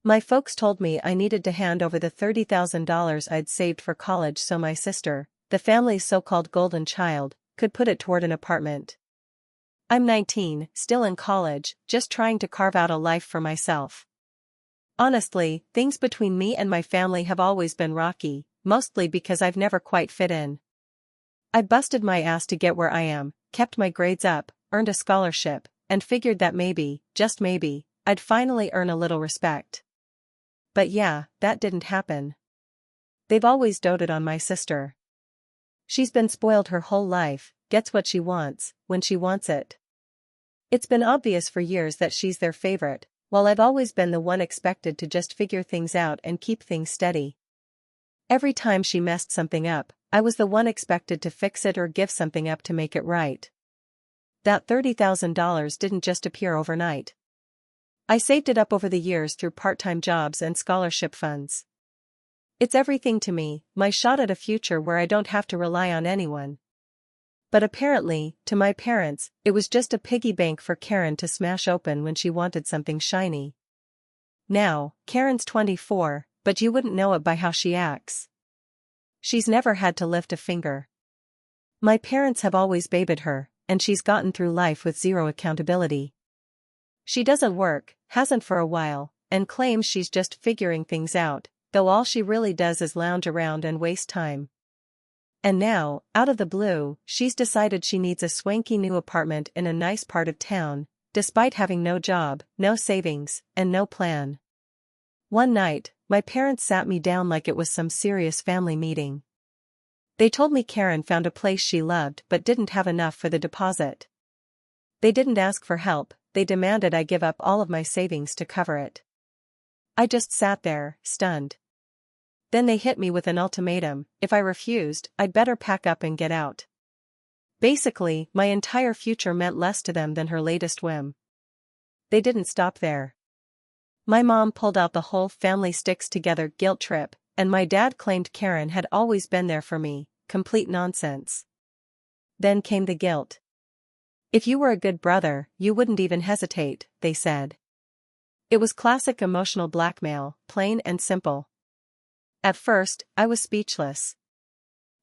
My folks told me I needed to hand over the $30,000 I'd saved for college so my sister, the family's so-called golden child, could put it toward an apartment. I'm 19, still in college, just trying to carve out a life for myself. Honestly, things between me and my family have always been rocky, mostly because I've never quite fit in. I busted my ass to get where I am, kept my grades up, earned a scholarship, and figured that maybe, just maybe, I'd finally earn a little respect. But yeah, that didn't happen. They've always doted on my sister. She's been spoiled her whole life, gets what she wants, when she wants it. It's been obvious for years that she's their favorite, while I've always been the one expected to just figure things out and keep things steady. Every time she messed something up, I was the one expected to fix it or give something up to make it right. That $30,000 didn't just appear overnight. I saved it up over the years through part-time jobs and scholarship funds. It's everything to me, my shot at a future where I don't have to rely on anyone. But apparently, to my parents, it was just a piggy bank for Karen to smash open when she wanted something shiny. Now, Karen's 24, but you wouldn't know it by how she acts. She's never had to lift a finger. My parents have always babied her, and she's gotten through life with zero accountability. She doesn't work, hasn't for a while, and claims she's just figuring things out, though all she really does is lounge around and waste time. And now, out of the blue, she's decided she needs a swanky new apartment in a nice part of town, despite having no job, no savings, and no plan. One night, my parents sat me down like it was some serious family meeting. They told me Karen found a place she loved but didn't have enough for the deposit. They didn't ask for help, they demanded I give up all of my savings to cover it. I just sat there, stunned. Then they hit me with an ultimatum: if I refused, I'd better pack up and get out. Basically, my entire future meant less to them than her latest whim. They didn't stop there. My mom pulled out the whole family sticks together guilt trip, and my dad claimed Karen had always been there for me, complete nonsense. Then came the guilt. If you were a good brother, you wouldn't even hesitate, they said. It was classic emotional blackmail, plain and simple. At first, I was speechless.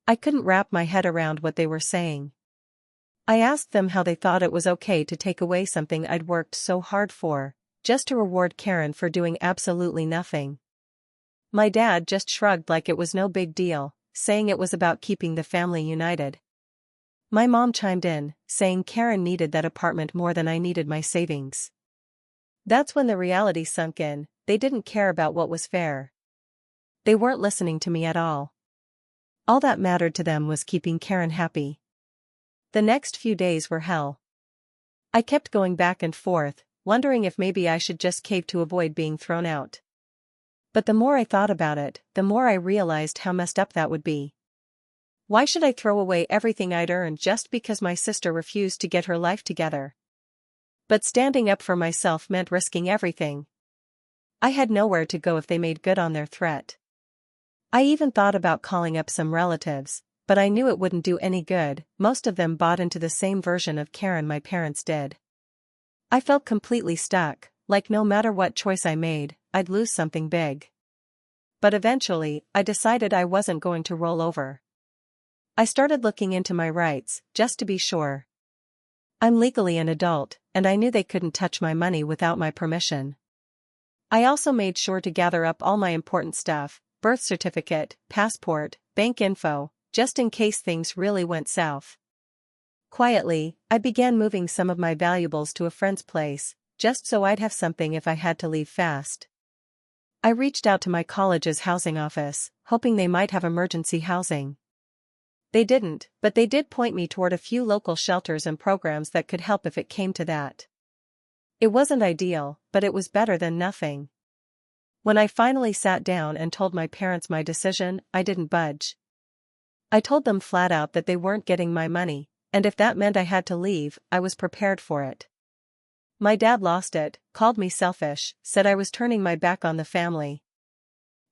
I couldn't wrap my head around what they were saying. I asked them how they thought it was okay to take away something I'd worked so hard for, just to reward Karen for doing absolutely nothing. My dad just shrugged like it was no big deal, saying it was about keeping the family united. My mom chimed in, saying Karen needed that apartment more than I needed my savings. That's when the reality sunk in: they didn't care about what was fair. They weren't listening to me at all. All that mattered to them was keeping Karen happy. The next few days were hell. I kept going back and forth, wondering if maybe I should just cave to avoid being thrown out. But the more I thought about it, the more I realized how messed up that would be. Why should I throw away everything I'd earned just because my sister refused to get her life together? But standing up for myself meant risking everything. I had nowhere to go if they made good on their threat. I even thought about calling up some relatives, but I knew it wouldn't do any good. Most of them bought into the same version of Karen my parents did. I felt completely stuck, like no matter what choice I made, I'd lose something big. But eventually, I decided I wasn't going to roll over. I started looking into my rights, just to be sure. I'm legally an adult, and I knew they couldn't touch my money without my permission. I also made sure to gather up all my important stuff: birth certificate, passport, bank info, just in case things really went south. Quietly, I began moving some of my valuables to a friend's place, just so I'd have something if I had to leave fast. I reached out to my college's housing office, hoping they might have emergency housing. They didn't, but they did point me toward a few local shelters and programs that could help if it came to that. It wasn't ideal, but it was better than nothing. When I finally sat down and told my parents my decision, I didn't budge. I told them flat out that they weren't getting my money, and if that meant I had to leave, I was prepared for it. My dad lost it, called me selfish, said I was turning my back on the family.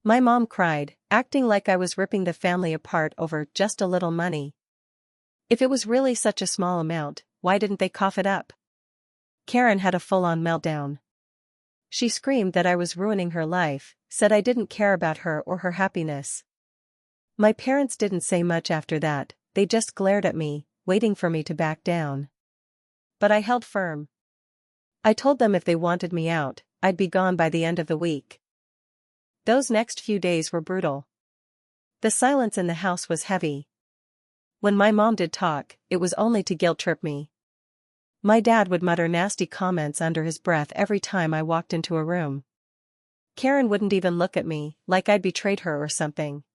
My mom cried, acting like I was ripping the family apart over just a little money. If it was really such a small amount, why didn't they cough it up? Karen had a full-on meltdown. She screamed that I was ruining her life, said I didn't care about her or her happiness. My parents didn't say much after that, they just glared at me, waiting for me to back down. But I held firm. I told them if they wanted me out, I'd be gone by the end of the week. Those next few days were brutal. The silence in the house was heavy. When my mom did talk, it was only to guilt-trip me. My dad would mutter nasty comments under his breath every time I walked into a room. Karen wouldn't even look at me, like I'd betrayed her or something.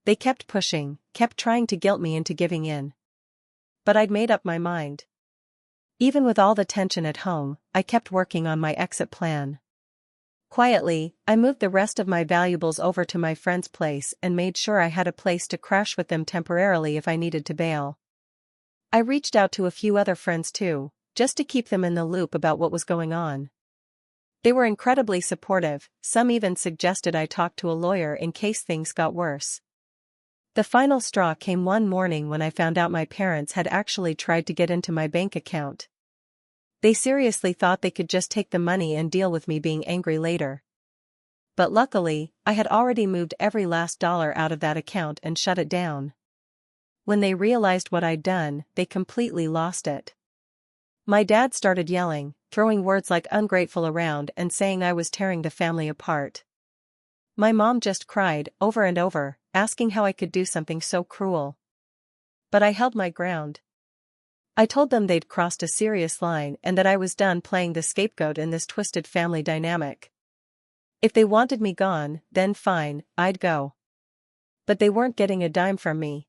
They kept pushing, kept trying to guilt me into giving in. But I'd made up my mind. Even with all the tension at home, I kept working on my exit plan. Quietly, I moved the rest of my valuables over to my friend's place and made sure I had a place to crash with them temporarily if I needed to bail. I reached out to a few other friends too, just to keep them in the loop about what was going on. They were incredibly supportive, some even suggested I talk to a lawyer in case things got worse. The final straw came one morning when I found out my parents had actually tried to get into my bank account. They seriously thought they could just take the money and deal with me being angry later. But luckily, I had already moved every last dollar out of that account and shut it down. When they realized what I'd done, they completely lost it. My dad started yelling, throwing words like ungrateful around and saying I was tearing the family apart. My mom just cried, over and over, asking how I could do something so cruel. But I held my ground. I told them they'd crossed a serious line and that I was done playing the scapegoat in this twisted family dynamic. If they wanted me gone, then fine, I'd go. But they weren't getting a dime from me.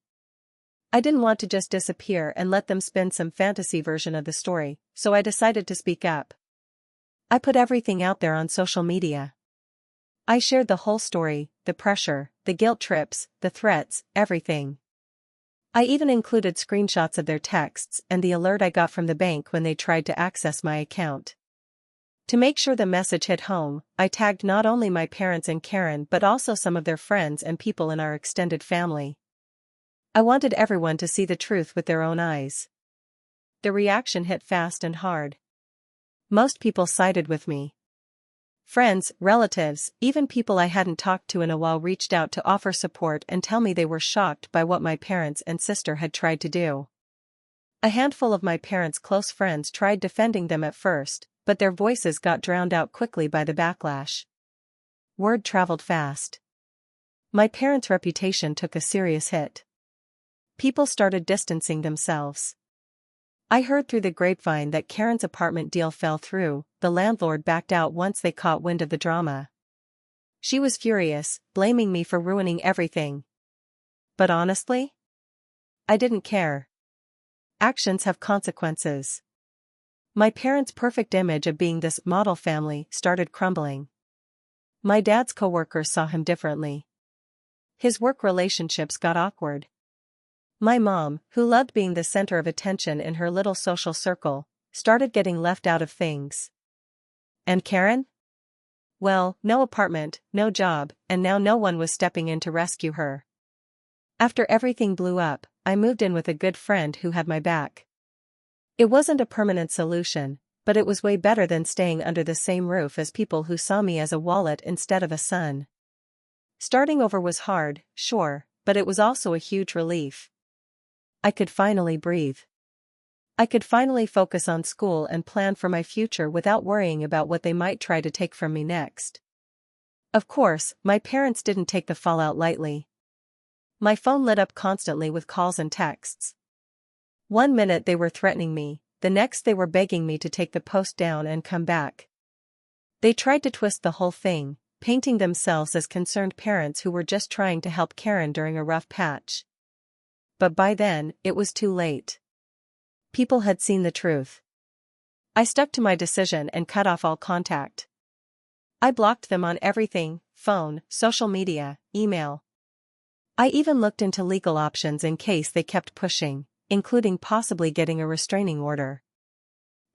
I didn't want to just disappear and let them spin some fantasy version of the story, so I decided to speak up. I put everything out there on social media. I shared the whole story, the pressure, the guilt trips, the threats, everything. I even included screenshots of their texts and the alert I got from the bank when they tried to access my account. To make sure the message hit home, I tagged not only my parents and Karen but also some of their friends and people in our extended family. I wanted everyone to see the truth with their own eyes. The reaction hit fast and hard. Most people sided with me. Friends, relatives, even people I hadn't talked to in a while reached out to offer support and tell me they were shocked by what my parents and sister had tried to do. A handful of my parents' close friends tried defending them at first, but their voices got drowned out quickly by the backlash. Word traveled fast. My parents' reputation took a serious hit. People started distancing themselves. I heard through the grapevine that Karen's apartment deal fell through, the landlord backed out once they caught wind of the drama. She was furious, blaming me for ruining everything. But honestly, I didn't care. Actions have consequences. My parents' perfect image of being this model family started crumbling. My dad's coworkers saw him differently. His work relationships got awkward. My mom, who loved being the center of attention in her little social circle, started getting left out of things. And Karen? Well, no apartment, no job, and now no one was stepping in to rescue her. After everything blew up, I moved in with a good friend who had my back. It wasn't a permanent solution, but it was way better than staying under the same roof as people who saw me as a wallet instead of a son. Starting over was hard, sure, but it was also a huge relief. I could finally breathe. I could finally focus on school and plan for my future without worrying about what they might try to take from me next. Of course, my parents didn't take the fallout lightly. My phone lit up constantly with calls and texts. One minute they were threatening me, the next they were begging me to take the post down and come back. They tried to twist the whole thing, painting themselves as concerned parents who were just trying to help Karen during a rough patch. But by then, it was too late. People had seen the truth. I stuck to my decision and cut off all contact. I blocked them on everything: phone, social media, email. I even looked into legal options in case they kept pushing, including possibly getting a restraining order.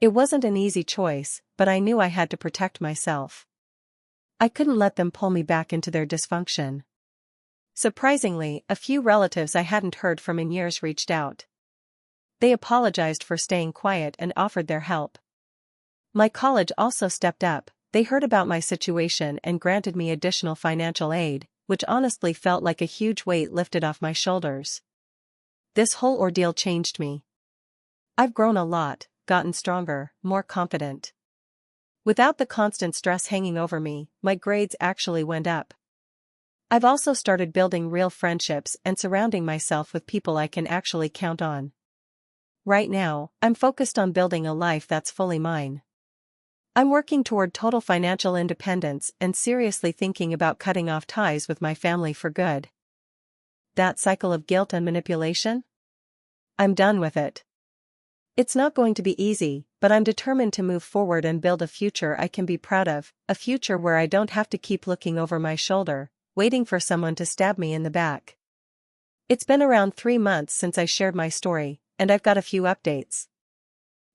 It wasn't an easy choice, but I knew I had to protect myself. I couldn't let them pull me back into their dysfunction. Surprisingly, a few relatives I hadn't heard from in years reached out. They apologized for staying quiet and offered their help. My college also stepped up. they heard about my situation and granted me additional financial aid, which honestly felt like a huge weight lifted off my shoulders. This whole ordeal changed me. I've grown a lot, gotten stronger, more confident. Without the constant stress hanging over me, my grades actually went up. I've also started building real friendships and surrounding myself with people I can actually count on. Right now, I'm focused on building a life that's fully mine. I'm working toward total financial independence and seriously thinking about cutting off ties with my family for good. That cycle of guilt and manipulation? I'm done with it. It's not going to be easy, but I'm determined to move forward and build a future I can be proud of, a future where I don't have to keep looking over my shoulder, waiting for someone to stab me in the back. It's been around 3 months since I shared my story, and I've got a few updates.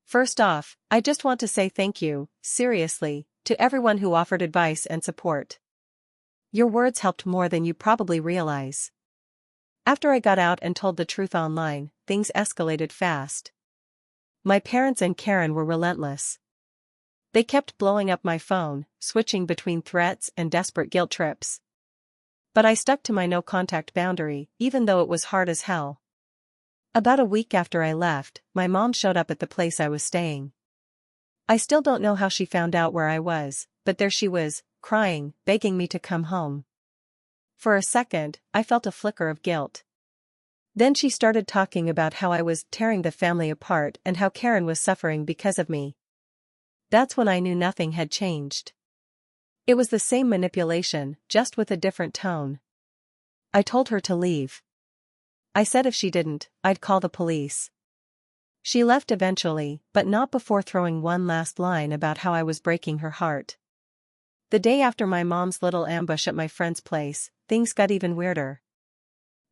First off, I just want to say thank you, seriously, to everyone who offered advice and support. Your words helped more than you probably realize. After I got out and told the truth online, things escalated fast. My parents and Karen were relentless. They kept blowing up my phone, switching between threats and desperate guilt trips. But I stuck to my no-contact boundary, even though it was hard as hell. About a week after I left, my mom showed up at the place I was staying. I still don't know how she found out where I was, but there she was, crying, begging me to come home. For a second, I felt a flicker of guilt. Then she started talking about how I was tearing the family apart and how Karen was suffering because of me. That's when I knew nothing had changed. It was the same manipulation, just with a different tone. I told her to leave. I said if she didn't, I'd call the police. She left eventually, but not before throwing one last line about how I was breaking her heart. The day after my mom's little ambush at my friend's place, things got even weirder.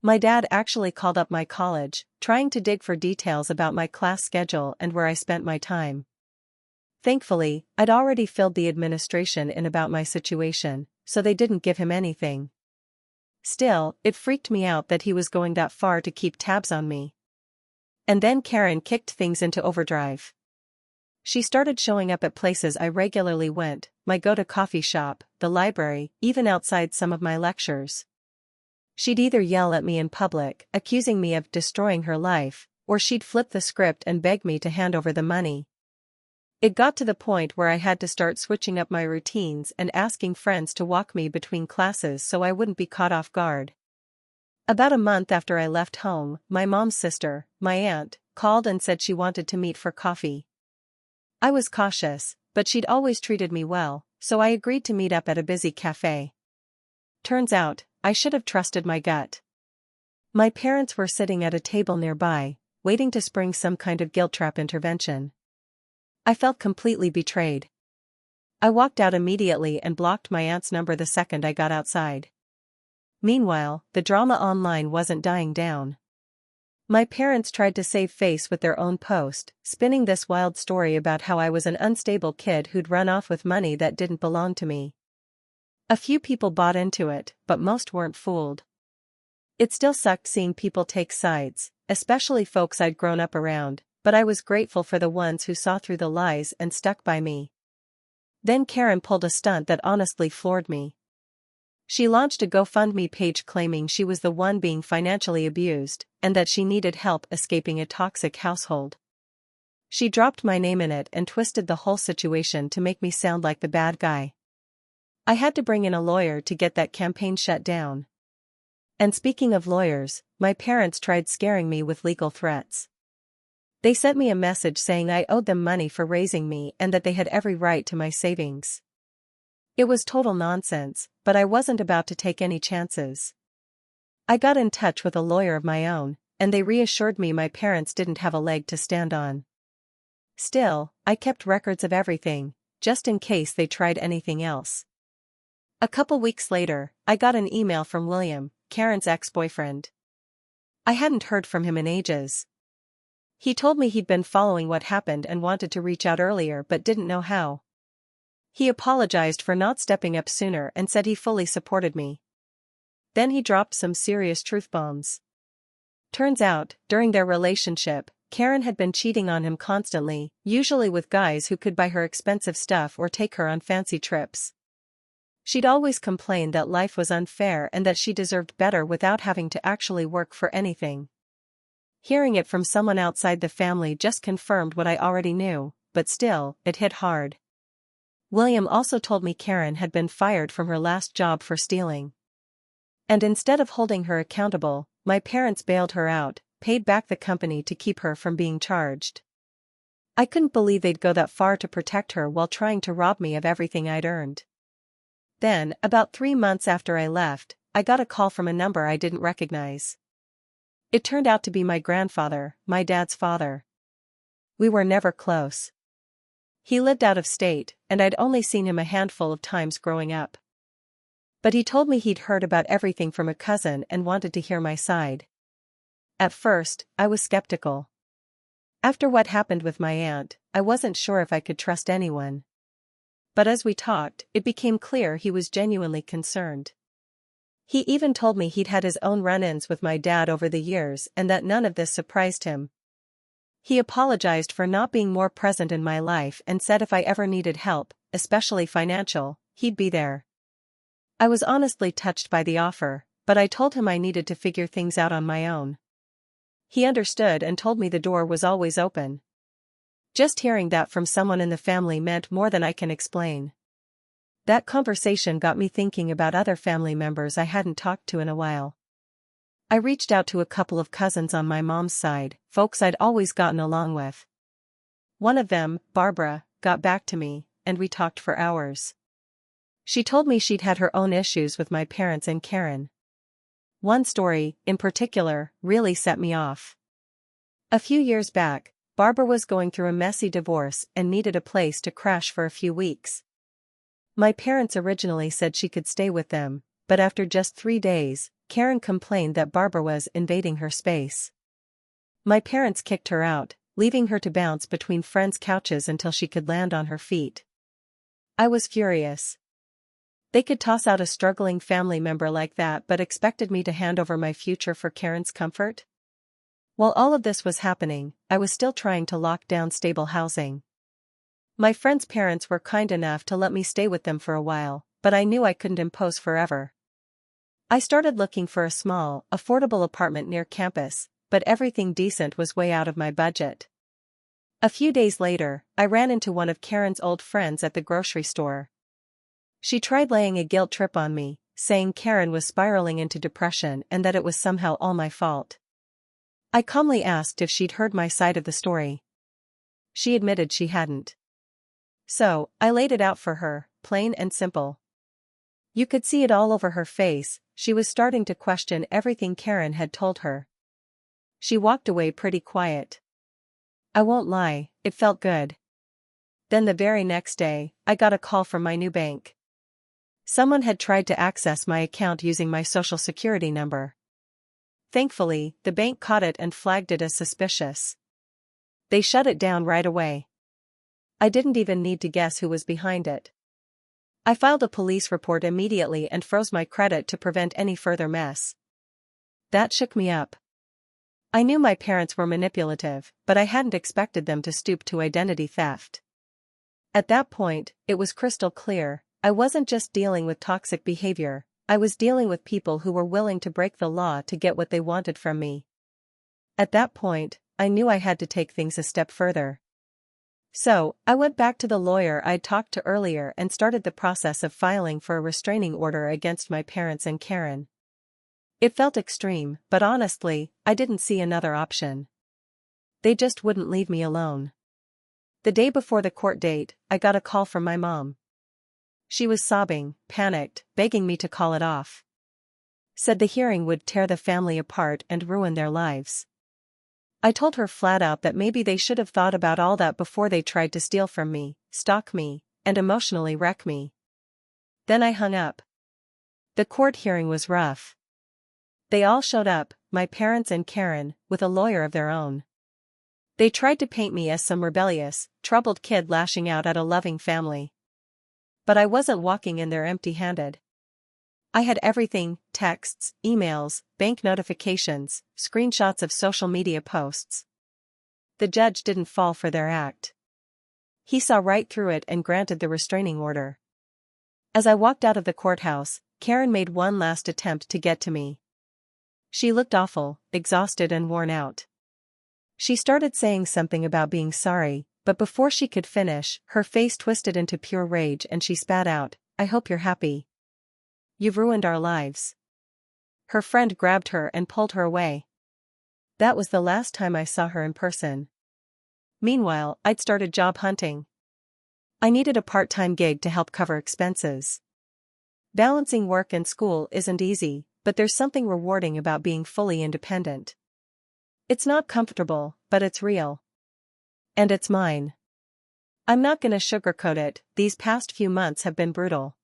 My dad actually called up my college, trying to dig for details about my class schedule and where I spent my time. Thankfully, I'd already filled the administration in about my situation, so they didn't give him anything. Still, it freaked me out that he was going that far to keep tabs on me. And then Karen kicked things into overdrive. She started showing up at places I regularly went, my go-to coffee shop, the library, even outside some of my lectures. She'd either yell at me in public, accusing me of destroying her life, or she'd flip the script and beg me to hand over the money. It got to the point where I had to start switching up my routines and asking friends to walk me between classes so I wouldn't be caught off guard. About a month after I left home, my mom's sister, my aunt, called and said she wanted to meet for coffee. I was cautious, but she'd always treated me well, so I agreed to meet up at a busy cafe. Turns out, I should have trusted my gut. My parents were sitting at a table nearby, waiting to spring some kind of guilt trap intervention. I felt completely betrayed. I walked out immediately and blocked my aunt's number the second I got outside. Meanwhile, the drama online wasn't dying down. My parents tried to save face with their own post, spinning this wild story about how I was an unstable kid who'd run off with money that didn't belong to me. A few people bought into it, but most weren't fooled. It still sucked seeing people take sides, especially folks I'd grown up around, but I was grateful for the ones who saw through the lies and stuck by me. Then Karen pulled a stunt that honestly floored me. She launched a GoFundMe page claiming she was the one being financially abused, and that she needed help escaping a toxic household. She dropped my name in it and twisted the whole situation to make me sound like the bad guy. I had to bring in a lawyer to get that campaign shut down. And speaking of lawyers, my parents tried scaring me with legal threats. They sent me a message saying I owed them money for raising me and that they had every right to my savings. It was total nonsense, but I wasn't about to take any chances. I got in touch with a lawyer of my own, and they reassured me my parents didn't have a leg to stand on. Still, I kept records of everything, just in case they tried anything else. A couple weeks later, I got an email from William, Karen's ex-boyfriend. I hadn't heard from him in ages. He told me he'd been following what happened and wanted to reach out earlier but didn't know how. He apologized for not stepping up sooner and said he fully supported me. Then he dropped some serious truth bombs. Turns out, during their relationship, Karen had been cheating on him constantly, usually with guys who could buy her expensive stuff or take her on fancy trips. She'd always complained that life was unfair and that she deserved better without having to actually work for anything. Hearing it from someone outside the family just confirmed what I already knew, but still, it hit hard. William also told me Karen had been fired from her last job for stealing. And instead of holding her accountable, my parents bailed her out, paid back the company to keep her from being charged. I couldn't believe they'd go that far to protect her while trying to rob me of everything I'd earned. Then, about 3 months after I left, I got a call from a number I didn't recognize. It turned out to be my grandfather, my dad's father. We were never close. He lived out of state, and I'd only seen him a handful of times growing up. But he told me he'd heard about everything from a cousin and wanted to hear my side. At first, I was skeptical. After what happened with my aunt, I wasn't sure if I could trust anyone. But as we talked, it became clear he was genuinely concerned. He even told me he'd had his own run-ins with my dad over the years and that none of this surprised him. He apologized for not being more present in my life and said if I ever needed help, especially financial, he'd be there. I was honestly touched by the offer, but I told him I needed to figure things out on my own. He understood and told me the door was always open. Just hearing that from someone in the family meant more than I can explain. That conversation got me thinking about other family members I hadn't talked to in a while. I reached out to a couple of cousins on my mom's side, folks I'd always gotten along with. One of them, Barbara, got back to me, and we talked for hours. She told me she'd had her own issues with my parents and Karen. One story, in particular, really set me off. A few years back, Barbara was going through a messy divorce and needed a place to crash for a few weeks. My parents originally said she could stay with them, but after just 3 days, Karen complained that Barbara was invading her space. My parents kicked her out, leaving her to bounce between friends' couches until she could land on her feet. I was furious. They could toss out a struggling family member like that but expected me to hand over my future for Karen's comfort? While all of this was happening, I was still trying to lock down stable housing. My friends' parents were kind enough to let me stay with them for a while, but I knew I couldn't impose forever. I started looking for a small, affordable apartment near campus, but everything decent was way out of my budget. A few days later, I ran into one of Karen's old friends at the grocery store. She tried laying a guilt trip on me, saying Karen was spiraling into depression and that it was somehow all my fault. I calmly asked if she'd heard my side of the story. She admitted she hadn't. So, I laid it out for her, plain and simple. You could see it all over her face, she was starting to question everything Karen had told her. She walked away pretty quiet. I won't lie, it felt good. Then the very next day, I got a call from my new bank. Someone had tried to access my account using my social security number. Thankfully, the bank caught it and flagged it as suspicious. They shut it down right away. I didn't even need to guess who was behind it. I filed a police report immediately and froze my credit to prevent any further mess. That shook me up. I knew my parents were manipulative, but I hadn't expected them to stoop to identity theft. At that point, it was crystal clear, I wasn't just dealing with toxic behavior, I was dealing with people who were willing to break the law to get what they wanted from me. At that point, I knew I had to take things a step further. So, I went back to the lawyer I'd talked to earlier and started the process of filing for a restraining order against my parents and Karen. It felt extreme, but honestly, I didn't see another option. They just wouldn't leave me alone. The day before the court date, I got a call from my mom. She was sobbing, panicked, begging me to call it off. Said the hearing would tear the family apart and ruin their lives. I told her flat out that maybe they should have thought about all that before they tried to steal from me, stalk me, and emotionally wreck me. Then I hung up. The court hearing was rough. They all showed up, my parents and Karen, with a lawyer of their own. They tried to paint me as some rebellious, troubled kid lashing out at a loving family. But I wasn't walking in there empty-handed. I had everything: texts, emails, bank notifications, screenshots of social media posts. the judge didn't fall for their act. He saw right through it and granted the restraining order. As I walked out of the courthouse, Karen made one last attempt to get to me. She looked awful, exhausted and worn out. She started saying something about being sorry, but before she could finish, her face twisted into pure rage and she spat out, "I hope you're happy. You've ruined our lives." Her friend grabbed her and pulled her away. That was the last time I saw her in person. Meanwhile, I'd started job hunting. I needed a part-time gig to help cover expenses. Balancing work and school isn't easy, but there's something rewarding about being fully independent. It's not comfortable, but it's real. And it's mine. I'm not gonna sugarcoat it, these past few months have been brutal.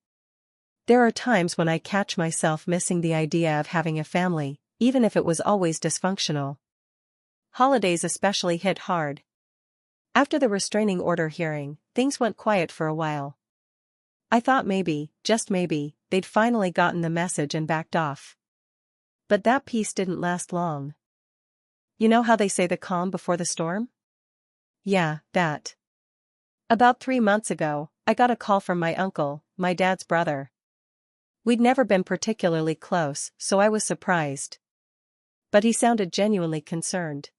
There are times when I catch myself missing the idea of having a family, even if it was always dysfunctional. Holidays especially hit hard. After the restraining order hearing, things went quiet for a while. I thought maybe, just maybe, they'd finally gotten the message and backed off. But that peace didn't last long. You know how they say the calm before the storm? Yeah, that. About 3 months ago, I got a call from my uncle, my dad's brother. We'd never been particularly close, so I was surprised. But he sounded genuinely concerned.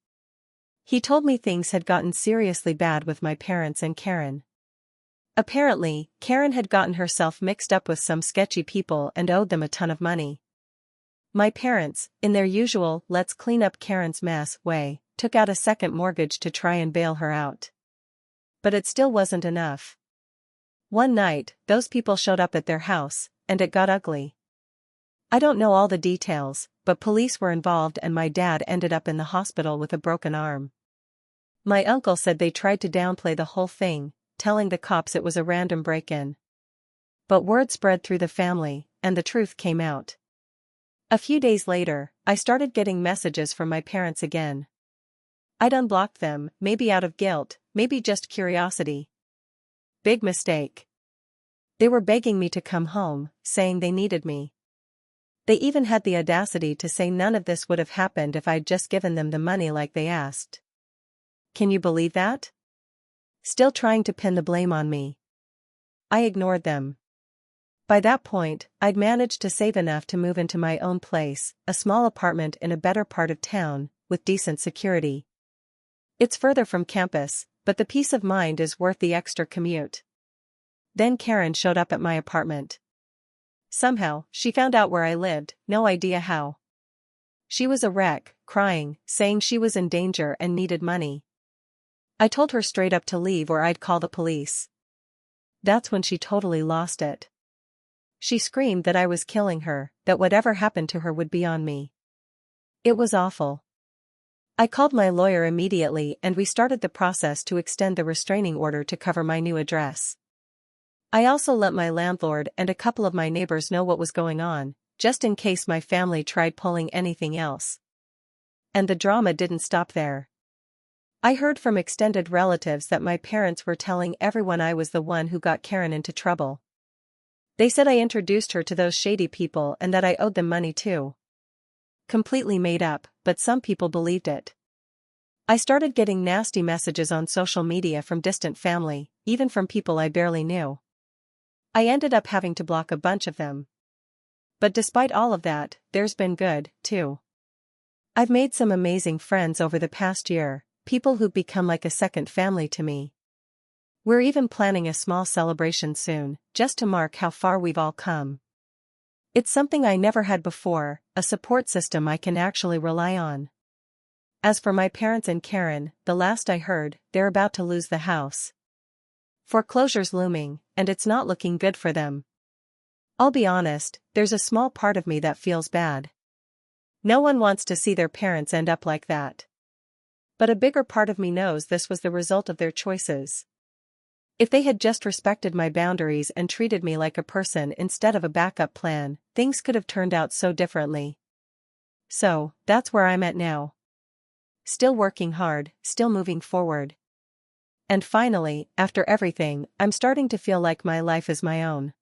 He told me things had gotten seriously bad with my parents and Karen. Apparently, Karen had gotten herself mixed up with some sketchy people and owed them a ton of money. My parents, in their usual "let's clean up Karen's mess" way, took out a second mortgage to try and bail her out. But it still wasn't enough. One night, those people showed up at their house, and it got ugly. I don't know all the details, but police were involved and my dad ended up in the hospital with a broken arm. My uncle said they tried to downplay the whole thing, telling the cops it was a random break-in. But word spread through the family, and the truth came out. A few days later, I started getting messages from my parents again. I'd unblocked them, maybe out of guilt, maybe just curiosity. Big mistake. They were begging me to come home, saying they needed me. They even had the audacity to say none of this would have happened if I'd just given them the money like they asked. Can you believe that? Still trying to pin the blame on me. I ignored them. By that point, I'd managed to save enough to move into my own place, a small apartment in a better part of town, with decent security. It's further from campus, but the peace of mind is worth the extra commute. Then Karen showed up at my apartment. Somehow, she found out where I lived, no idea how. She was a wreck, crying, saying she was in danger and needed money. I told her straight up to leave or I'd call the police. That's when she totally lost it. She screamed that I was killing her, that whatever happened to her would be on me. It was awful. I called my lawyer immediately and we started the process to extend the restraining order to cover my new address. I also let my landlord and a couple of my neighbors know what was going on, just in case my family tried pulling anything else. And the drama didn't stop there. I heard from extended relatives that my parents were telling everyone I was the one who got Karen into trouble. They said I introduced her to those shady people and that I owed them money too. Completely made up, but some people believed it. I started getting nasty messages on social media from distant family, even from people I barely knew. I ended up having to block a bunch of them. But despite all of that, there's been good, too. I've made some amazing friends over the past year, people who've become like a second family to me. We're even planning a small celebration soon, just to mark how far we've all come. It's something I never had before, a support system I can actually rely on. As for my parents and Karen, the last I heard, they're about to lose the house. Foreclosure's looming, and it's not looking good for them. I'll be honest, there's a small part of me that feels bad. No one wants to see their parents end up like that. But a bigger part of me knows this was the result of their choices. If they had just respected my boundaries and treated me like a person instead of a backup plan, things could have turned out so differently. So, that's where I'm at now. Still working hard, still moving forward. And finally, after everything, I'm starting to feel like my life is my own.